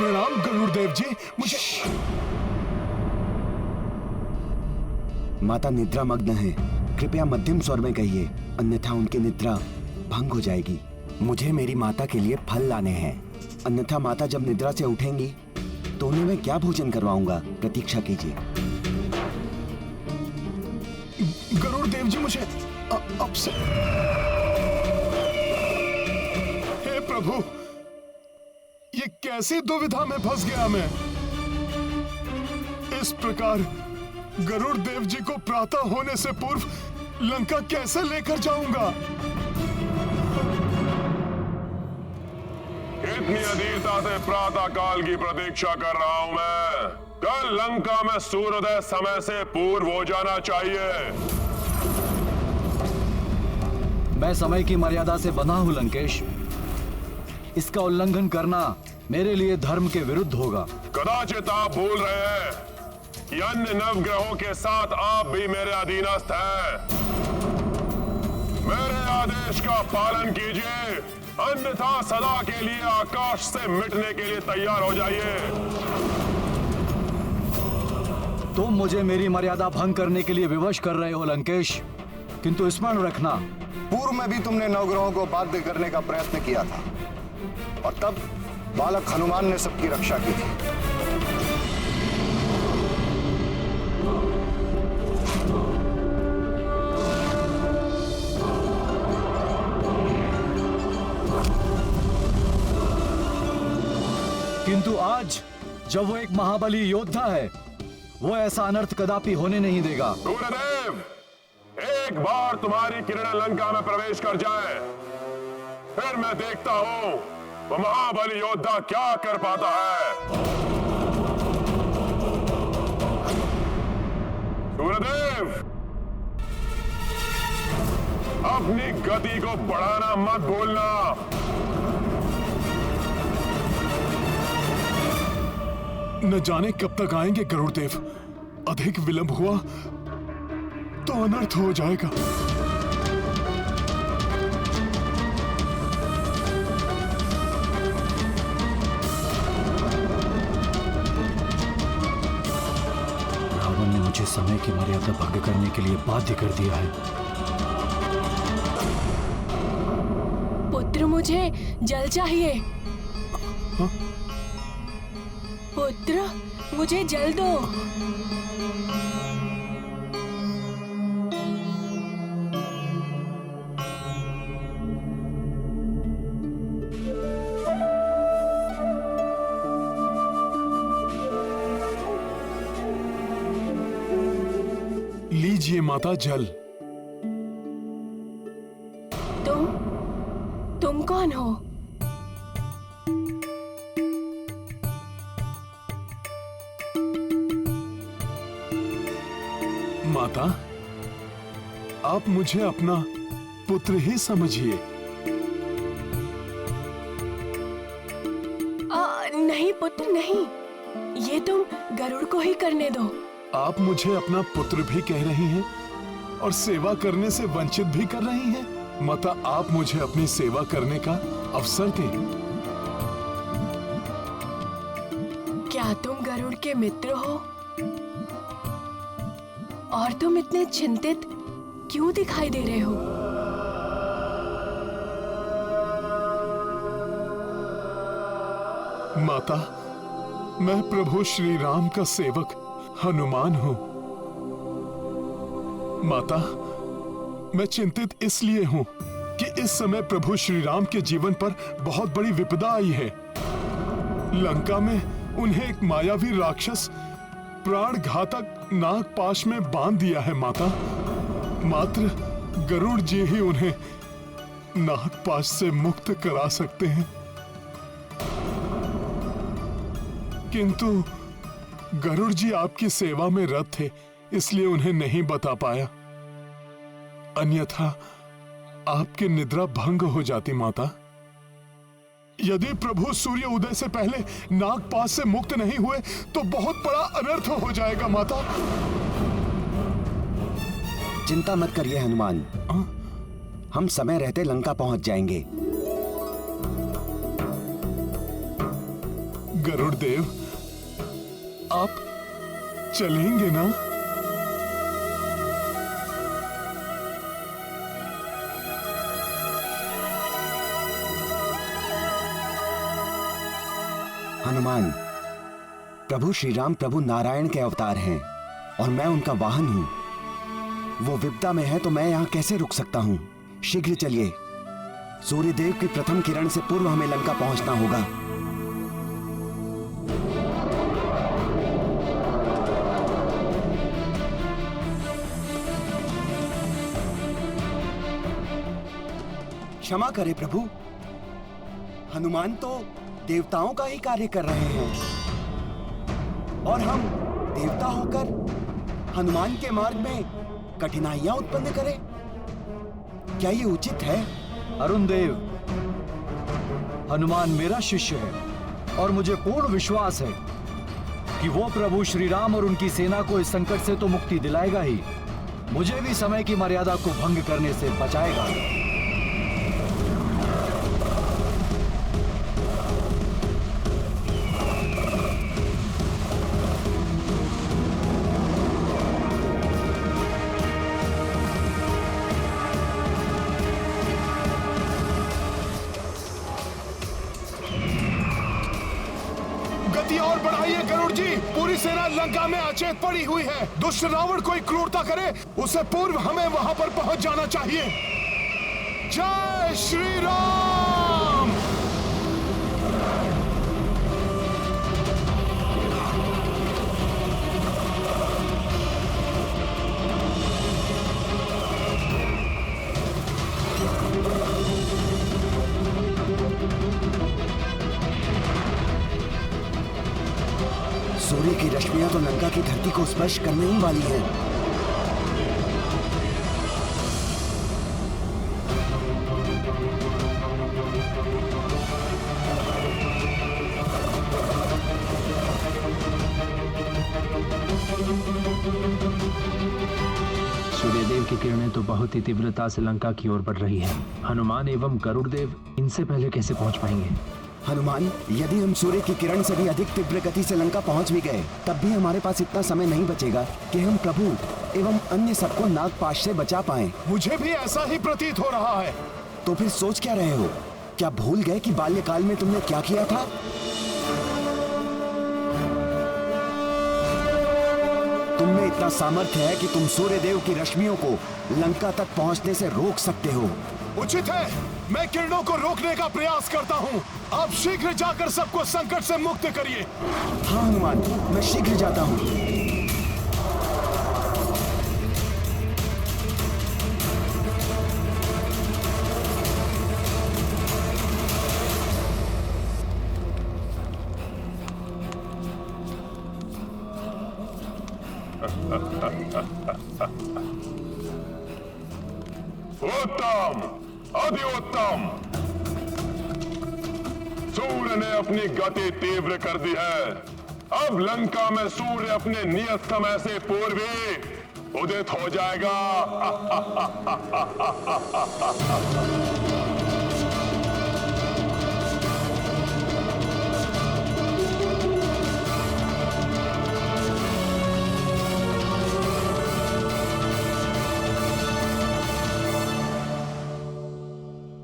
प्रणाम गरुड़ देव जी। मुझे माता निद्रा मग्न है, कृपया मध्यम स्वर में कहिए, अन्यथा उनकी निद्रा भंग हो जाएगी। मुझे मेरी माता के लिए फल लाने हैं, अन्यथा माता जब निद्रा से उठेंगी तो उन्हें मैं क्या भोजन करवाऊंगा? प्रतीक्षा कीजिए। गरुड़ देव जी, मुझे अब से हे प्रभु, ये कैसी दुविधा में फंस गया मैं। इस प्रकार गरुड़ देव जी को प्रातः होने से पूर्व लंका कैसे लेकर जाऊंगा? इतनी अधीरता से प्रातः काल की प्रतीक्षा कर रहा हूं मैं। कल लंका में सूर्योदय समय से पूर्व हो जाना चाहिए। मैं समय की मर्यादा से बंधा हूं लंकेश। इसका उल्लंघन करना मेरे लिए धर्म के विरुद्ध होगा। कदाचित आप भूल रहे हैं कि अन्य नवग्रहों के साथ आप भी मेरे अधीनस्थ हैं। मेरे आदेश का पालन कीजिए, अन्यथा सदा के लिए आकाश से मिटने के लिए तैयार हो जाइए। तुम मुझे मेरी मर्यादा भंग करने के लिए विवश कर रहे हो लंकेश, किंतु स्मरण रखना, पूर्व में भी तुमने नवग्रहों को बाध्य करने का प्रयत्न किया था और तब बालक हनुमान ने सबकी रक्षा की थी। किंतु आज जब वो एक महाबली योद्धा है, वो ऐसा अनर्थ कदापि होने नहीं देगा। सूर्यदेव, एक बार तुम्हारी किरणें लंका में प्रवेश कर जाए, फिर मैं देखता हूं वो महाबली योद्धा क्या कर पाता है। सूर्यदेव, अपनी गति को बढ़ाना मत भूलना। न जाने कब तक आएंगे गरुड़ देव। अधिक विलंब हुआ तो अनर्थ हो जाएगा। रावण ने मुझे समय की मर्यादा भंग करने के लिए बाध्य कर दिया है। पुत्र, मुझे जल चाहिए। हाँ? पुत्र, मुझे जल दो। लीजिए माता जल। तुम कौन हो? माता, आप मुझे अपना पुत्र ही समझिए। नहीं पुत्र नहीं, ये तुम गरुड़ को ही करने दो। आप मुझे अपना पुत्र भी कह रही हैं और सेवा करने से वंचित भी कर रही हैं। माता, आप मुझे अपनी सेवा करने का अवसर दें। क्या तुम गरुड़ के मित्र हो? और तुम इतने चिंतित क्यों दिखाई दे रहे हो? माता, मैं प्रभु श्री राम का सेवक हनुमान हूं। माता, मैं चिंतित इसलिए हूं कि इस समय प्रभु श्री राम के जीवन पर बहुत बड़ी विपदा आई है। लंका में उन्हें एक मायावी राक्षस प्राण घातक नागपाश में बांध दिया है। माता, मात्र गरुड़ जी ही उन्हें नागपाश से मुक्त करा सकते हैं, किंतु गरुड़ जी आपकी सेवा में रत थे, इसलिए उन्हें नहीं बता पाया, अन्यथा आपकी निद्रा भंग हो जाती। माता, यदि प्रभु सूर्य उदय से पहले नागपाश से मुक्त नहीं हुए तो बहुत बड़ा अनर्थ हो जाएगा। माता, चिंता मत करिए हनुमान, हम समय रहते लंका पहुंच जाएंगे। गरुड़ देव, आप चलेंगे ना? हनुमान, प्रभु श्री राम प्रभु नारायण के अवतार हैं और मैं उनका वाहन हूं। वो विपदा में है तो मैं यहां कैसे रुक सकता हूं? शीघ्र चलिए। सूर्यदेव की प्रथम किरण से पूर्व हमें लंका पहुंचना होगा। क्षमा करें प्रभु, हनुमान तो देवताओं का ही कार्य कर रहे हैं और हम देवता होकर हनुमान के मार्ग में कठिनाइयां उत्पन्न करें? क्या ये उचित है? अरुण देव, हनुमान मेरा शिष्य है और मुझे पूर्ण विश्वास है कि वो प्रभु श्री राम और उनकी सेना को इस संकट से तो मुक्ति दिलाएगा ही, मुझे भी समय की मर्यादा को भंग करने से बचाएगा। गति और बढ़ाइए गरुड़ जी, पूरी सेना लंका में अचेत पड़ी हुई है। दुष्ट रावण कोई क्रूरता करे उससे पूर्व हमें वहां पर पहुंच जाना चाहिए। जय श्री राम। सूर्य की रश्मियां तो लंका की धरती को स्पर्श करने ही वाली हैं। सूर्यदेव की किरणें तो बहुत ही तीव्रता से लंका की ओर बढ़ रही है। हनुमान एवं गरुड़ देव इनसे पहले कैसे पहुंच पाएंगे? हनुमान, यदि हम सूर्य की किरण से भी अधिक तीव्र गति से लंका पहुंच भी गए तब भी हमारे पास इतना समय नहीं बचेगा कि हम प्रभु एवं अन्य सबको नागपाश से बचा पाएं। मुझे भी ऐसा ही प्रतीत हो रहा है। तो फिर सोच क्या रहे हो? क्या भूल गए कि बाल्यकाल में तुमने क्या किया था? तुम में इतना सामर्थ्य है कि तुम सूर्यदेव की रश्मियों को लंका तक पहुंचने से रोक सकते हो। उचित है, मैं किरणों को रोकने का प्रयास करता हूँ। आप शीघ्र जाकर सबको संकट से मुक्त करिए। हाँ हनुमान, मैं शीघ्र जाता हूँ। उत्तम, अति उत्तम। सूर्य ने अपनी गति तीव्र कर दी है। अब लंका में सूर्य अपने नियत समय से पूर्व ही उदित हो जाएगा।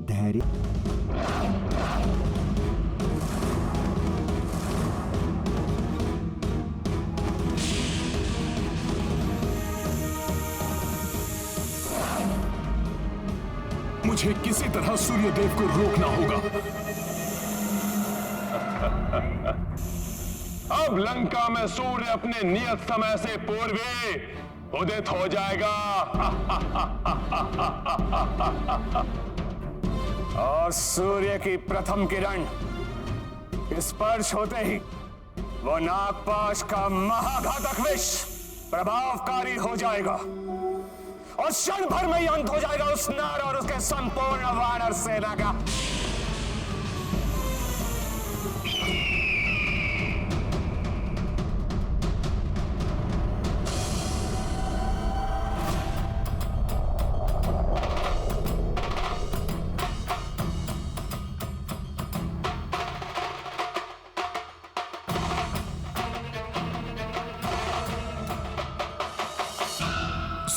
धैर्य। मुझे किसी तरह सूर्यदेव को रोकना होगा। अब लंका में सूर्य अपने नियत समय से पूर्व ही उदित हो जाएगा। और सूर्य की प्रथम किरण स्पर्श होते ही वो नागपाश का महाघातक विष प्रभावकारी हो जाएगा और क्षण भर में ही अंत हो जाएगा उस नर और उसके संपूर्ण वानर सेना का।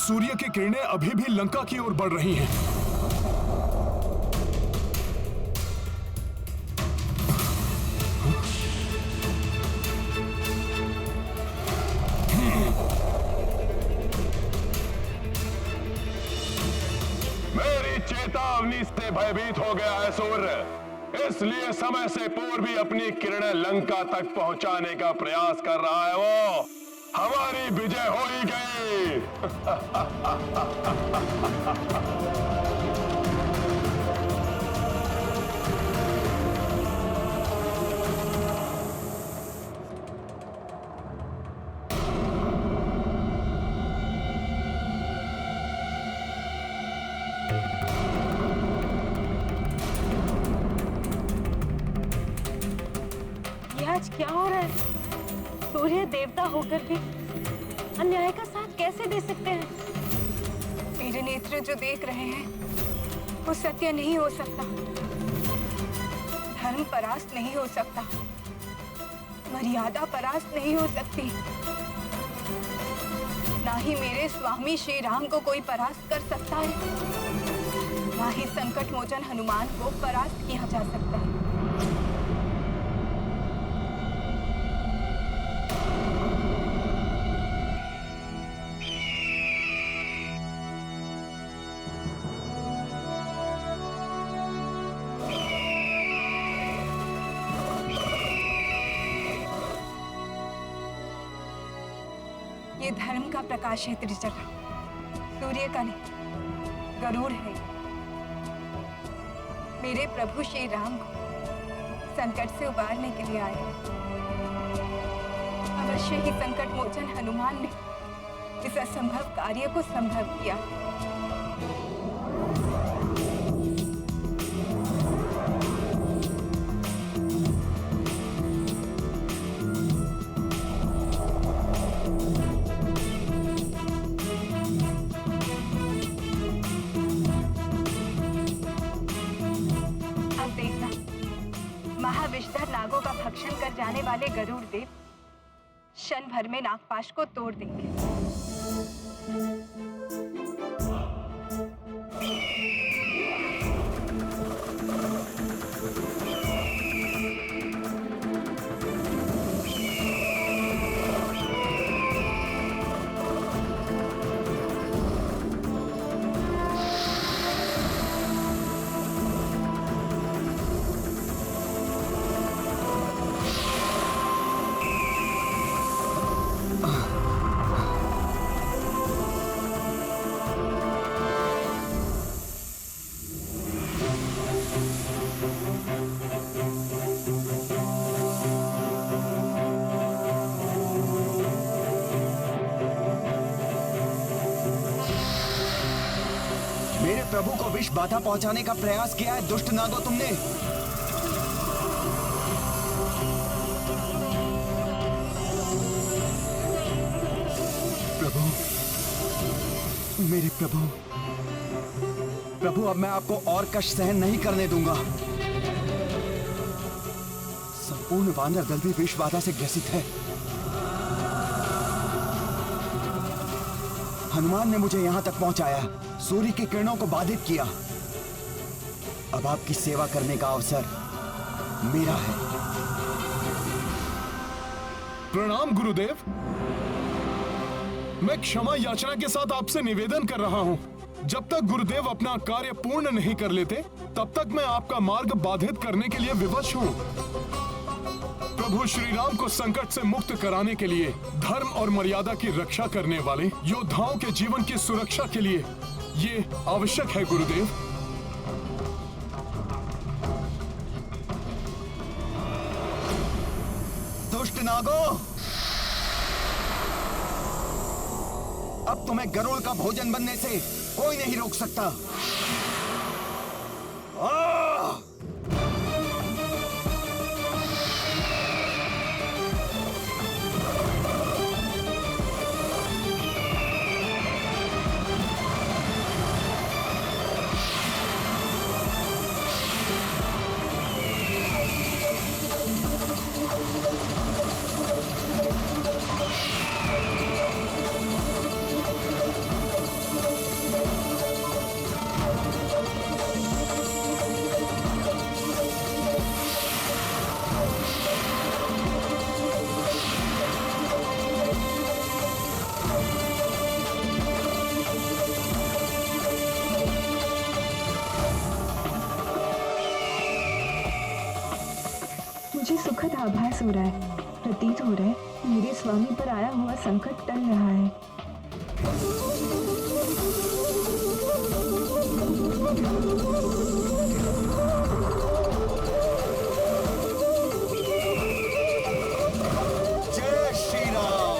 सूर्य की किरणें अभी भी लंका की ओर बढ़ रही हैं। मेरी चेतावनी से भयभीत हो गया है सूर्य, इसलिए समय से पूर्व ही अपनी किरणें लंका तक पहुंचाने का प्रयास कर रहा है। वो हमारी विजय हो ही गई। आज क्या हो रहा है? सूर्य देवता होकर भी अन्याय का साथ कैसे दे सकते हैं? मेरे नेत्र जो देख रहे हैं वो सत्य नहीं हो सकता, धर्म परास्त नहीं हो सकता, मर्यादा परास्त नहीं हो सकती। ना ही मेरे स्वामी श्री राम को कोई परास्त कर सकता है, ना ही संकट मोचन हनुमान को परास्त किया जा सकता है। ये धर्म का प्रकाश है त्रिजटा, सूर्य का नहीं, गरुड़ है। मेरे प्रभु श्री राम को संकट से उबारने के लिए आए हैं। अवश्य ही संकट मोचन हनुमान ने इस असंभव कार्य को संभव किया। महाविषधर नागों का भक्षण कर जाने वाले गरुड़ देव क्षण भर में नागपाश को तोड़ देंगे। प्रभु को विष बाधा पहुंचाने का प्रयास किया है दुष्ट नागो तुमने। प्रभु, मेरे प्रभु, प्रभु अब मैं आपको और कष्ट सहन नहीं करने दूंगा। संपूर्ण वानर दल भी विष बाधा से ग्रसित है। हनुमान ने मुझे यहां तक पहुंचाया, सूर्य की किरणों को बाधित किया। अब आपकी सेवा करने का अवसर मेरा है। प्रणाम गुरुदेव। मैं क्षमा याचना के साथ आपसे निवेदन कर रहा हूं। जब तक गुरुदेव अपना कार्य पूर्ण नहीं कर लेते, तब तक मैं आपका मार्ग बाधित करने के लिए विवश हूं। प्रभु श्री राम को संकट से मुक्त कराने के लिए, धर्म और मर्यादा की रक्षा करने वाले योद्धाओं के जीवन की सुरक्षा के लिए ये आवश्यक है गुरुदेव। दुष्ट नागो, अब तुम्हें गरुड़ का भोजन बनने से कोई नहीं रोक सकता। मुझे सुखद आभास हो रहा है। प्रतीत हो रहा है मेरे स्वामी पर आया हुआ संकट टल रहा है। जय श्री राम।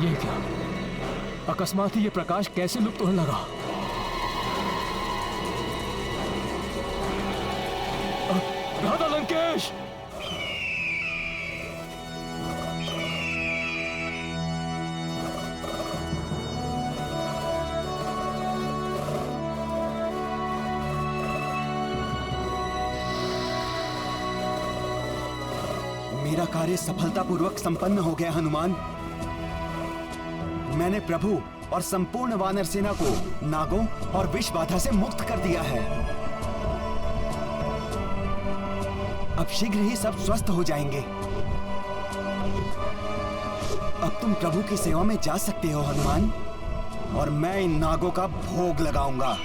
ये क्या? अकस्मात ही ये प्रकाश कैसे लुप्त होने लगा? राधा लंकेश! मेरा कार्य सफलतापूर्वक संपन्न हो गया हनुमान। मैंने प्रभु और संपूर्ण वानर सेना को नागों और विष बाधा से मुक्त कर दिया है। अब शीघ्र ही सब स्वस्थ हो जाएंगे। अब तुम प्रभु की सेवा में जा सकते हो हनुमान, और मैं इन नागों का भोग लगाऊंगा।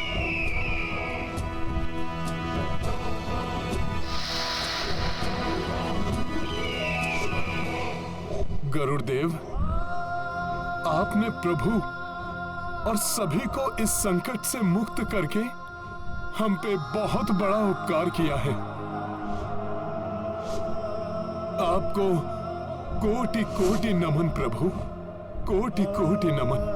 गरुड़देव, आपने प्रभु और सभी को इस संकट से मुक्त करके हम पे बहुत बड़ा उपकार किया है। आपको कोटि कोटि नमन प्रभु, कोटि कोटि नमन।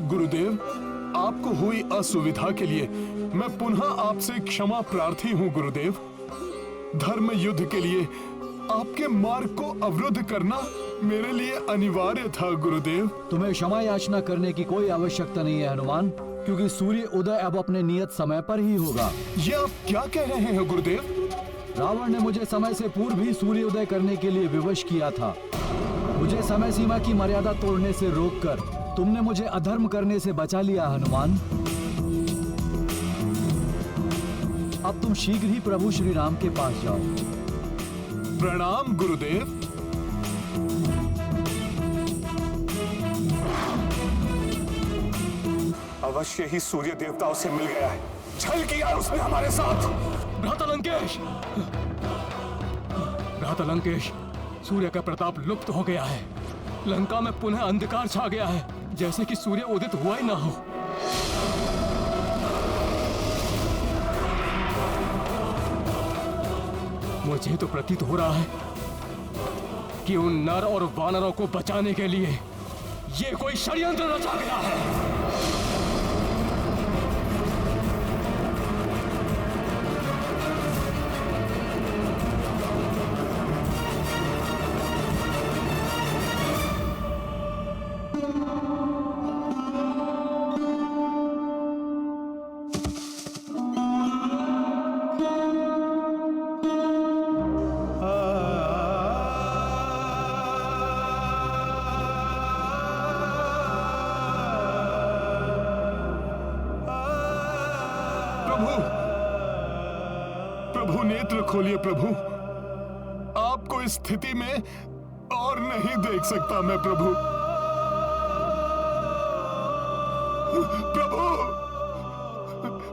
गुरुदेव, आपको हुई असुविधा के लिए मैं पुनः आपसे क्षमा प्रार्थी हूँ गुरुदेव। धर्म युद्ध के लिए आपके मार्ग को अवरुद्ध करना मेरे लिए अनिवार्य था गुरुदेव। तुम्हें क्षमा याचना करने की कोई आवश्यकता नहीं है हनुमान, क्योंकि सूर्य उदय अब अपने नियत समय पर ही होगा। ये आप क्या कह रहे हैं गुरुदेव? रावण ने मुझे समय से पूर्व ही सूर्य उदय करने के लिए विवश किया था। मुझे समय सीमा की मर्यादा तोड़ने से रोककर तुमने मुझे अधर्म करने से बचा लिया हनुमान। अब तुम शीघ्र ही प्रभु श्री राम के पास जाओ। प्रणाम गुरुदेव। अवश्य ही सूर्य देवता उसे मिल गया है। छल किया है उसने हमारे साथ। भ्राता लंकेश! भ्राता लंकेश, सूर्य का प्रताप लुप्त हो गया है। लंका में पुनः अंधकार छा गया है, जैसे कि सूर्य उदित हुआ ही ना हो। मुझे तो प्रतीत हो रहा है कि उन नर और वानरों को बचाने के लिए ये कोई षड्यंत्र रचा गया है। प्रभु नेत्र खोलिए प्रभु। आपको इस स्थिति में और नहीं देख सकता मैं प्रभु। प्रभु,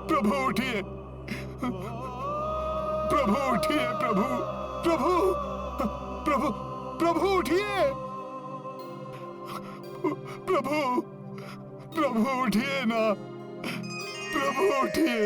प्रभु उठिए, प्रभु उठिए, प्रभु, प्रभु, प्रभु, प्रभु उठिए, प्रभु, प्रभु उठिए ना, प्रभु उठिए।